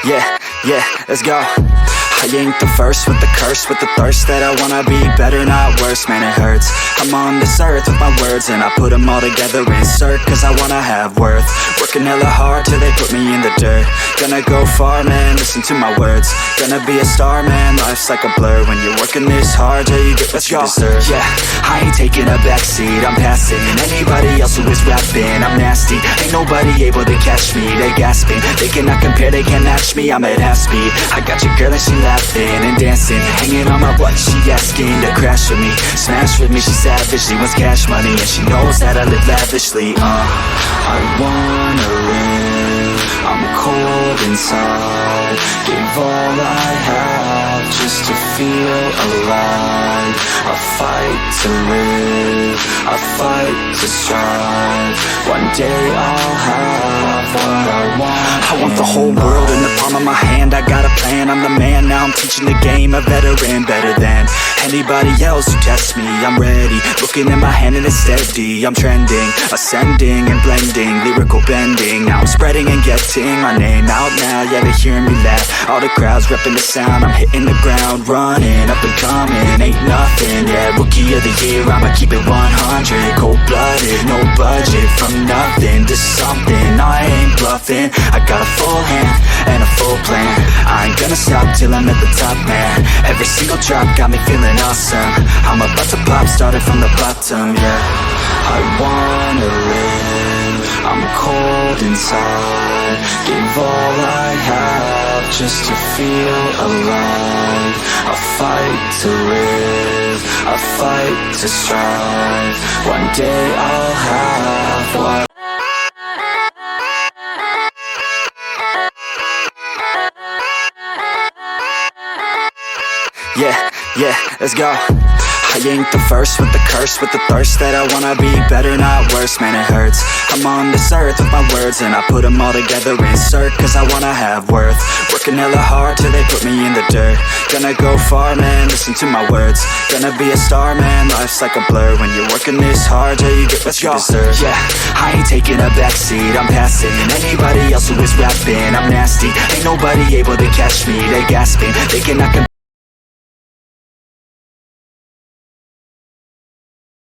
Yeah, let's go. I ain't the first with the curse, with the thirst that I wanna be better, not worse, man it hurts. I'm on this earth with my words and I put them all together, insert, cause I wanna have worth. Working hella hard till they put me in the dirt. Gonna go far, man, listen to my words. Gonna be a star, man, life's like a blur. When you're working this hard till you get what you deserve. Yeah, I ain't taking a backseat, I'm passing anybody else who is rapping. I'm nasty, ain't nobody able to catch me. They gasping, they cannot compare, they can't match me. I'm at half speed, I got your girl and she laughing and dancing, hanging on my butt, she asking to crash with me, smash with me. She savage, she wants cash money and she knows that I live lavishly. I wanna live, I'm cold inside. Gave all I have just to feel alive. I fight to live, I fight to strive. One day I'll have what I want. I want the whole world in the palm of my hand. I got a plan, I'm the man. Now I'm teaching the game, a veteran, better than anybody else who tests me. I'm ready, looking at my hand and it's steady. I'm trending, ascending and blending, lyrical bending. Now I'm spreading and getting my name out now. Yeah, they hearing me laugh, all the crowds repping the sound. I'm hitting the ground, running, up and coming, ain't nothing. Yeah, rookie of the year, I'ma keep it 100. Cold-blooded, no budget, from nothing to something. I ain't bluffing, I got a full hand and a full plan. I ain't gonna stop till I'm at the top, man. Every single drop got me feeling awesome. I'm about to pop, started from the bottom, yeah. I wanna live, I'm cold inside. Gave all I have just to feel alive. I fight to live, I fight to strive. One day I'll have what Yeah, let's go. I ain't the first with the curse, with the thirst that I wanna be better, not worse, man it hurts. I'm on this earth with my words and I put them all together, insert, cause I wanna have worth. Working hella hard till they put me in the dirt. Gonna go far, man, listen to my words. Gonna be a star, man, life's like a blur. When you're working this hard till you get what you deserve. Yeah, I ain't taking a backseat, I'm passing anybody else who is rapping. I'm nasty, ain't nobody able to catch me. They gasping, they cannot